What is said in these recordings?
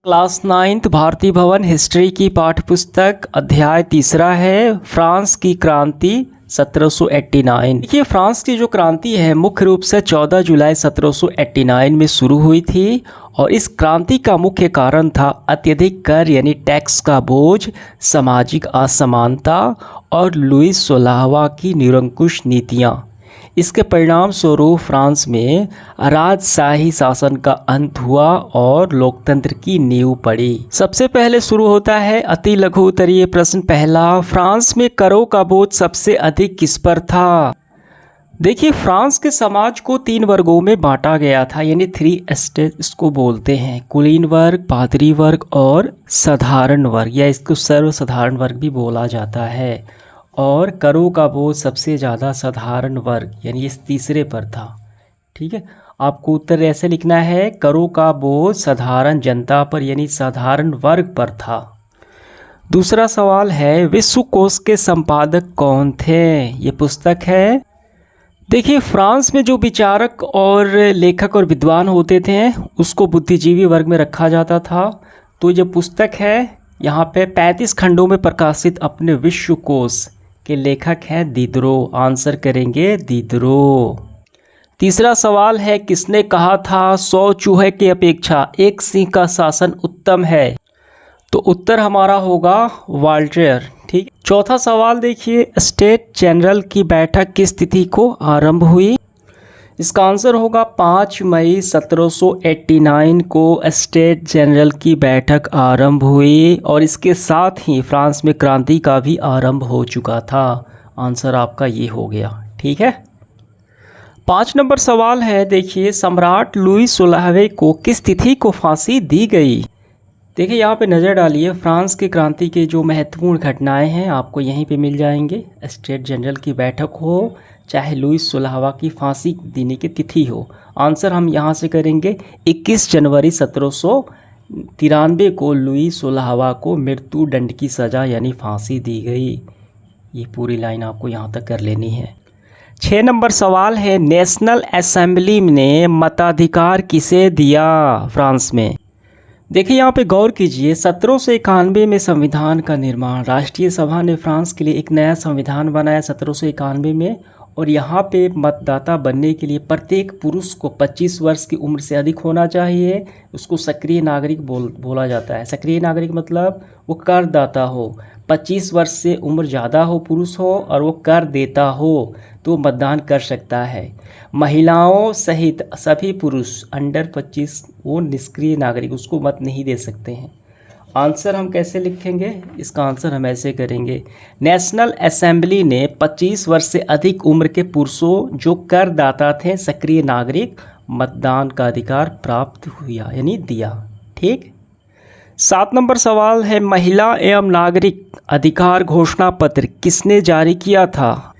Class 9th भारतीय भवन history की पाठ्यपुस्तक अध्याय 3 है फ्रांस की क्रांति 1789। देखिए, फ्रांस की जो क्रांति है मुख्य रूप से 14 जुलाई 1789 में शुरू हुई थी और इस क्रांति का मुख्य कारण था अत्यधिक कर यानी टैक्स का बोझ, सामाजिक असमानता और लुईस 16वां की निरंकुश नीतियाँ। इसके परिणाम स्वरूप फ्रांस में राजशाही शासन का अंत हुआ और लोकतंत्र की नींव पड़ी। सबसे पहले शुरू होता है अति लघु उत्तरीय प्रश्न पहला, फ्रांस में करों का बोझ सबसे अधिक किस पर था? देखिए, फ्रांस के समाज को 3 वर्गों में बांटा गया था, यानी 3 एस्टेट इसको बोलते हैं। कुलीन वर्ग, पादरी वर्ग और साधारण वर्ग, या इसको सर्वसाधारण वर्ग भी बोला जाता है। और करों का बोझ सबसे ज़्यादा साधारण वर्ग यानी इस तीसरे पर था। ठीक है, आपको उत्तर ऐसे लिखना है, करों का बोझ साधारण जनता पर यानी साधारण वर्ग पर था। दूसरा सवाल है, विश्वकोश के संपादक कौन थे? ये पुस्तक है। देखिए, फ्रांस में जो विचारक और लेखक और विद्वान होते थे उसको बुद्धिजीवी वर्ग में रखा जाता था। तो जो पुस्तक है यहाँ पे 35 खंडों में प्रकाशित अपने विश्वकोश के लेखक हैं दिदरो। आंसर करेंगे दिदरो। तीसरा सवाल है, किसने कहा था 100 चूहे की अपेक्षा एक सिंह का शासन उत्तम है? तो उत्तर हमारा होगा वॉल्टेयर। ठीक। चौथा सवाल देखिए, स्टेट जनरल की बैठक किस तिथि को आरंभ हुई? इसका आंसर होगा 5 मई 1789 को स्टेट जनरल की बैठक आरंभ हुई और इसके साथ ही फ्रांस में क्रांति का भी आरंभ हो चुका था। आंसर आपका ये हो गया। ठीक है। 5 नंबर सवाल है, देखिए, सम्राट लुई 16वें को किस तिथि को फांसी दी गई? देखिए, यहाँ पे नज़र डालिए, फ्रांस की क्रांति के जो महत्वपूर्ण घटनाएं हैं आपको यहीं पे मिल जाएंगे। स्टेट जनरल की बैठक हो, चाहे लुईस 16वां की फांसी देने की तिथि हो। आंसर हम यहाँ से करेंगे 21 जनवरी 1793 को लुईस 16वां को मृत्यु दंड की सज़ा यानी फांसी दी गई। ये पूरी लाइन आपको यहाँ तक कर लेनी है। 6 नंबर सवाल है, नेशनल असेंबली ने मताधिकार किसे दिया फ्रांस में? देखिए, यहाँ पे गौर कीजिए, 1791 में संविधान का निर्माण, राष्ट्रीय सभा ने फ्रांस के लिए एक नया संविधान बनाया 1791 में। और यहाँ पे मतदाता बनने के लिए प्रत्येक पुरुष को 25 वर्ष की उम्र से अधिक होना चाहिए। उसको सक्रिय नागरिक बोला जाता है। सक्रिय नागरिक मतलब वो करदाता हो, 25 वर्ष से उम्र ज़्यादा हो, पुरुष हो और वो कर देता हो तो मतदान कर सकता है। महिलाओं सहित सभी पुरुष अंडर 25 वो निष्क्रिय नागरिक, उसको मत नहीं दे सकते हैं। आंसर हम कैसे लिखेंगे? इसका आंसर हम ऐसे करेंगे, नेशनल असेंबली ने 25 वर्ष से अधिक उम्र के पुरुषों जो करदाता थे, सक्रिय नागरिक, मतदान का अधिकार प्राप्त हुआ यानी दिया। ठीक। 7 नंबर सवाल है, महिला एवं नागरिक अधिकार घोषणा पत्र किसने जारी किया था?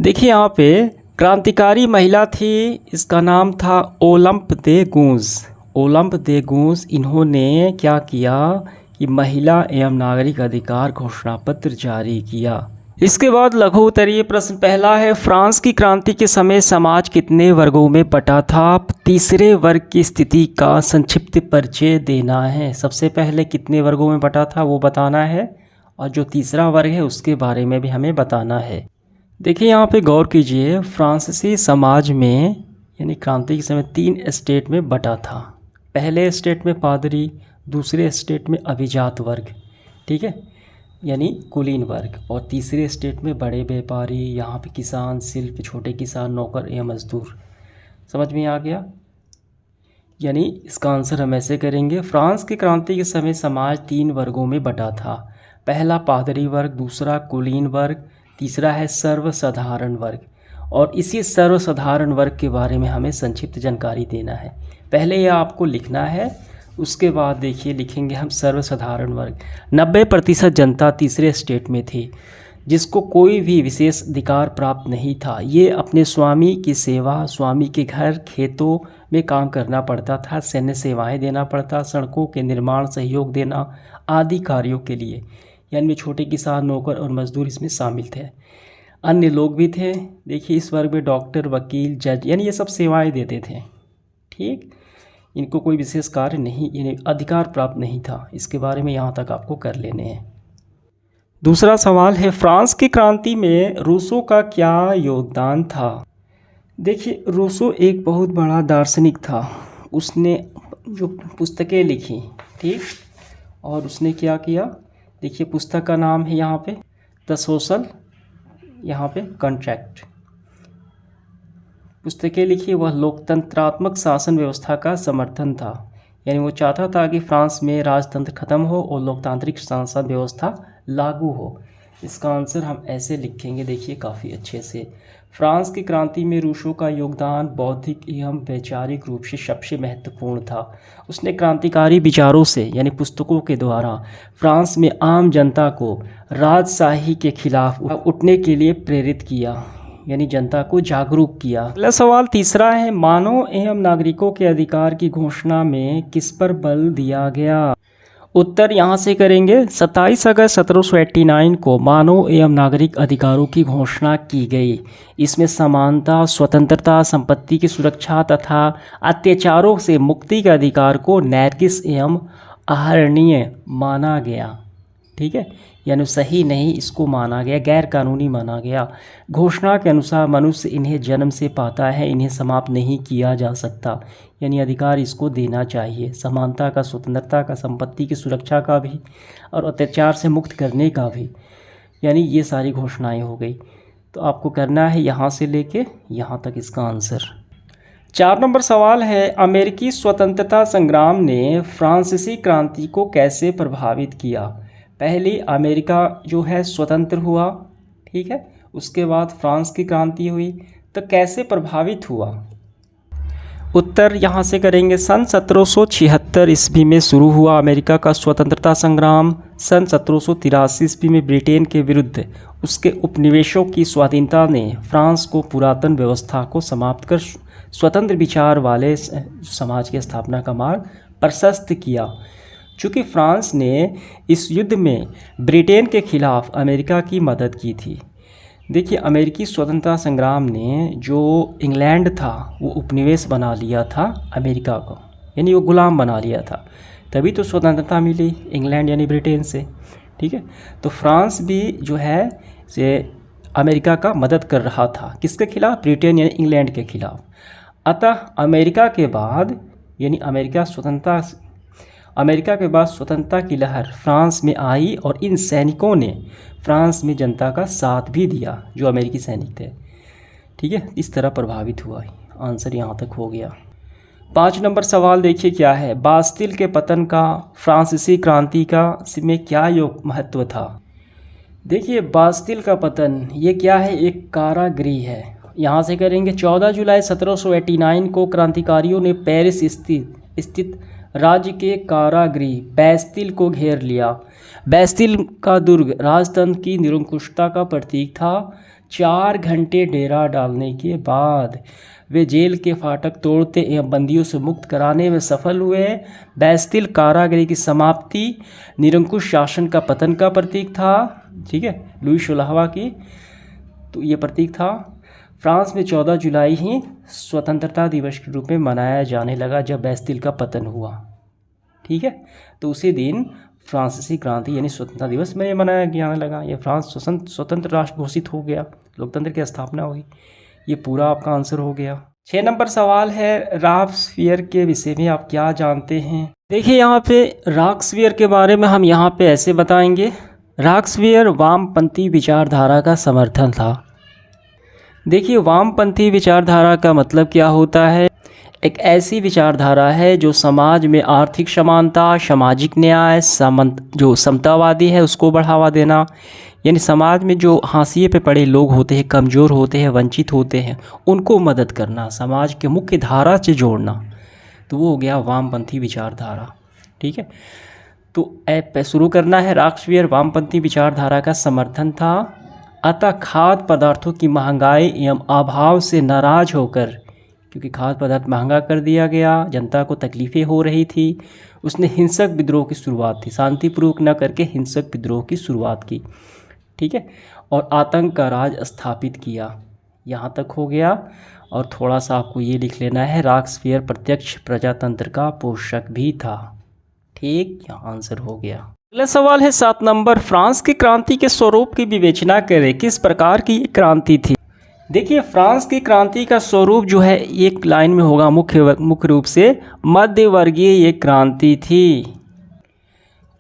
देखिए, यहाँ पे क्रांतिकारी महिला थी, इसका नाम था ओलंप दे गूंज। ओलंप दे गूंज इन्होंने क्या किया कि महिला एवं नागरिक अधिकार घोषणा पत्र जारी किया। इसके बाद लघु उत्तरीय प्रश्न पहला है, फ्रांस की क्रांति के समय समाज कितने वर्गों में बटा था? तीसरे वर्ग की स्थिति का संक्षिप्त परिचय देना है। सबसे पहले कितने वर्गों में बटा था वो बताना है और जो तीसरा वर्ग है उसके बारे में भी हमें बताना है। देखिए, यहाँ पे गौर कीजिए, फ्रांसीसी समाज में यानी क्रांति के समय 3 स्टेट में बटा था। पहले स्टेट में पादरी, दूसरे स्टेट में अभिजात वर्ग, ठीक है, यानी कुलीन वर्ग, और तीसरे स्टेट में बड़े व्यापारी, यहाँ पे किसान, शिल्प, छोटे किसान, नौकर या मजदूर। समझ में आ गया? यानी इसका आंसर हम ऐसे करेंगे, फ्रांस की क्रांति के समय समाज 3 वर्गों में बटा था। पहला पादरी वर्ग, दूसरा कुलीन वर्ग, तीसरा है सर्वसाधारण वर्ग। और इसी सर्वसाधारण वर्ग के बारे में हमें संक्षिप्त जानकारी देना है। पहले यह आपको लिखना है, उसके बाद देखिए लिखेंगे हम सर्वसाधारण वर्ग। 90% जनता तीसरे स्टेट में थी जिसको कोई भी विशेष अधिकार प्राप्त नहीं था। ये अपने स्वामी की सेवा, स्वामी के घर, खेतों में काम करना पड़ता था, सैन्य सेवाएं देना पड़ता, सड़कों के निर्माण सहयोग देना आदि कार्यों के लिए। यानी छोटे किसान, नौकर और मजदूर इसमें शामिल थे। अन्य लोग भी थे। देखिए, इस वर्ग में डॉक्टर, वकील, जज यानी ये सब सेवाएं देते थे। ठीक। इनको कोई विशेष कार्य नहीं, यानी अधिकार प्राप्त नहीं था। इसके बारे में यहाँ तक आपको कर लेने हैं। दूसरा सवाल है, फ्रांस की क्रांति में रूसो का क्या योगदान था? देखिए, रूसो एक बहुत बड़ा दार्शनिक था। उसने जो पुस्तकें लिखी, ठीक, और उसने क्या किया, देखिए पुस्तक का नाम है यहाँ पे द सोशल, यहाँ पे कॉन्ट्रैक्ट। पुस्तकें लिखी, वह लोकतंत्रात्मक शासन व्यवस्था का समर्थन था। यानी वो चाहता था कि फ्रांस में राजतंत्र खत्म हो और लोकतांत्रिक शासन व्यवस्था लागू हो। इसका आंसर हम ऐसे लिखेंगे, देखिए काफ़ी अच्छे से। फ्रांस की क्रांति में रूसो का योगदान बौद्धिक एवं वैचारिक रूप से सबसे महत्वपूर्ण था। उसने क्रांतिकारी विचारों से, यानी पुस्तकों के द्वारा, फ्रांस में आम जनता को राजशाही के खिलाफ उठने के लिए प्रेरित किया, यानी जनता को जागरूक किया। अगला सवाल तीसरा है, मानव एवं नागरिकों के अधिकार की घोषणा में किस पर बल दिया गया? उत्तर यहाँ से करेंगे, 27 अगस्त 1789 को मानव एवं नागरिक अधिकारों की घोषणा की गई। इसमें समानता, स्वतंत्रता, संपत्ति की सुरक्षा तथा अत्याचारों से मुक्ति के अधिकार को नैतिक एवं आहरणीय माना गया। ठीक है, यानी सही नहीं इसको माना गया, गैर कानूनी माना गया। घोषणा के अनुसार मनुष्य इन्हें जन्म से पाता है, इन्हें समाप्त नहीं किया जा सकता, यानी अधिकार इसको देना चाहिए। समानता का, स्वतंत्रता का, संपत्ति की सुरक्षा का भी और अत्याचार से मुक्त करने का भी, यानी ये सारी घोषणाएं हो गई। तो आपको करना है यहाँ से लेके यहाँ तक इसका आंसर। 4 नंबर सवाल है, अमेरिकी स्वतंत्रता संग्राम ने फ्रांसीसी क्रांति को कैसे प्रभावित किया? पहले अमेरिका जो है स्वतंत्र हुआ, ठीक है, उसके बाद फ्रांस की क्रांति हुई, तो कैसे प्रभावित हुआ? उत्तर यहाँ से करेंगे, सन 1776 ईस्वी में शुरू हुआ अमेरिका का स्वतंत्रता संग्राम। सन 1783 ईस्वी में ब्रिटेन के विरुद्ध उसके उपनिवेशों की स्वाधीनता ने फ्रांस को पुरातन व्यवस्था को समाप्त कर स्वतंत्र विचार वाले समाज की स्थापना का मार्ग प्रशस्त किया। चूँकि फ्रांस ने इस युद्ध में ब्रिटेन के खिलाफ अमेरिका की मदद की थी। देखिए, अमेरिकी स्वतंत्रता संग्राम ने जो इंग्लैंड था वो उपनिवेश बना लिया था अमेरिका को, यानी वो गुलाम बना लिया था, तभी तो स्वतंत्रता मिली इंग्लैंड यानी ब्रिटेन से। ठीक है, तो फ्रांस भी जो है से अमेरिका का मदद कर रहा था, किसके खिलाफ? ब्रिटेन यानी इंग्लैंड के खिलाफ। अतः अमेरिका के बाद स्वतंत्रता की लहर फ्रांस में आई और इन सैनिकों ने फ्रांस में जनता का साथ भी दिया, जो अमेरिकी सैनिक थे। ठीक है, इस तरह प्रभावित हुआ। आंसर यहाँ तक हो गया। 5 नंबर सवाल देखिए क्या है, बास्तिल के पतन का फ्रांसीसी क्रांति का में क्या महत्व था? देखिए, बास्तिल का पतन ये क्या है? एक कारागृह है। यहाँ से करेंगे, 14 जुलाई 1789 को क्रांतिकारियों ने पेरिस स्थित राज्य के कारागृह बैस्तिल को घेर लिया। बैस्तिल का दुर्ग राजतंत्र की निरंकुशता का प्रतीक था। 4 घंटे डेरा डालने के बाद वे जेल के फाटक तोड़ते एवं बंदियों से मुक्त कराने में सफल हुए। बैस्तिल कारागृह की समाप्ति निरंकुश शासन का पतन का प्रतीक था। ठीक है, लुई 16वां की तो ये प्रतीक था। फ्रांस में 14 जुलाई ही स्वतंत्रता दिवस के रूप में मनाया जाने लगा जब बैस्तिल का पतन हुआ। ठीक है, तो उसी दिन फ्रांसीसी क्रांति यानी स्वतंत्रता दिवस में मनाया जाने लगा। ये फ्रांस स्वतंत्र राष्ट्र घोषित हो गया, लोकतंत्र की स्थापना हुई। ये पूरा आपका आंसर हो गया। 6 नंबर सवाल है, रॉक्सफियर के विषय में आप क्या जानते हैं? देखिए, यहाँ पे रॉक्सफियर के बारे में हम यहाँ पे ऐसे बताएंगे, रॉक्सफियर वामपंथी विचारधारा का समर्थन था। देखिए, वामपंथी विचारधारा का मतलब क्या होता है? एक ऐसी विचारधारा है जो समाज में आर्थिक समानता, सामाजिक न्याय, जो समतावादी है उसको बढ़ावा देना, यानी समाज में जो हाशिए पे पड़े लोग होते हैं, कमज़ोर होते हैं, वंचित होते हैं, उनको मदद करना, समाज के मुख्य धारा से जोड़ना, तो वो हो गया वामपंथी विचारधारा। ठीक है, तो ऐप शुरू करना है। रॉक्सफियर वामपंथी विचारधारा का समर्थन था। अतः खाद्य पदार्थों की महंगाई एवं अभाव से नाराज होकर, क्योंकि खाद्य पदार्थ महंगा कर दिया गया, जनता को तकलीफ़ें हो रही थी, उसने हिंसक विद्रोह की शुरुआत थी, शांतिपूर्वक न करके हिंसक विद्रोह की शुरुआत की। ठीक है, और आतंक का राज स्थापित किया। यहाँ तक हो गया। और थोड़ा सा आपको ये लिख लेना है, रॉबेस्पियर प्रत्यक्ष प्रजातंत्र का पोषक भी था। ठीक, यहाँ आंसर हो गया। अगला सवाल है 7 नंबर, फ्रांस की क्रांति के स्वरूप की विवेचना करें, किस प्रकार की ये क्रांति थी। देखिए, फ्रांस की क्रांति का स्वरूप जो है एक लाइन में होगा, मुख्य रूप से मध्यवर्गीय ये क्रांति थी।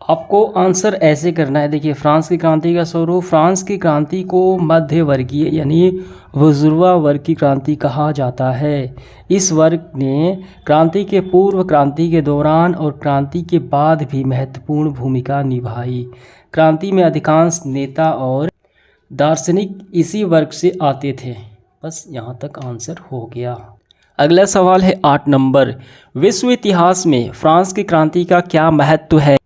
आपको आंसर ऐसे करना है। देखिए, फ्रांस की क्रांति का स्वरूप, फ्रांस की क्रांति को मध्य वर्गीय यानी बुर्जुआ वर्ग की क्रांति कहा जाता है। इस वर्ग ने क्रांति के पूर्व, क्रांति के दौरान और क्रांति के बाद भी महत्वपूर्ण भूमिका निभाई। क्रांति में अधिकांश नेता और दार्शनिक इसी वर्ग से आते थे। बस यहाँ तक आंसर हो गया। अगला सवाल है 8 नंबर, विश्व इतिहास में फ्रांस की क्रांति का क्या महत्व है।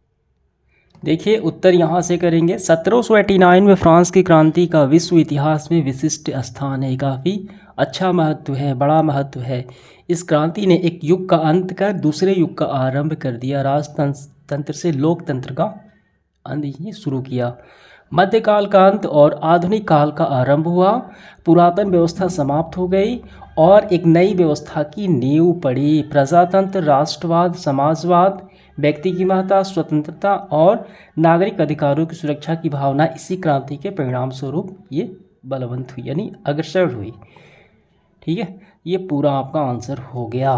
देखिए, उत्तर यहाँ से करेंगे। 1789 में फ्रांस की क्रांति का विश्व इतिहास में विशिष्ट स्थान है, काफ़ी अच्छा महत्व है, बड़ा महत्व है। इस क्रांति ने एक युग का अंत कर दूसरे युग का आरंभ कर दिया। राजतंत्र से लोकतंत्र का अंत शुरू किया। मध्यकाल का अंत और आधुनिक काल का आरंभ हुआ। पुरातन व्यवस्था समाप्त हो गई और एक नई व्यवस्था की नींव पड़ी। प्रजातंत्र, राष्ट्रवाद, समाजवाद, व्यक्ति की महत्ता, स्वतंत्रता और नागरिक अधिकारों की सुरक्षा की भावना इसी क्रांति के परिणाम स्वरूप ये बलवंत हुई, यानी अग्रसर हुई। ठीक है, ये पूरा आपका आंसर हो गया।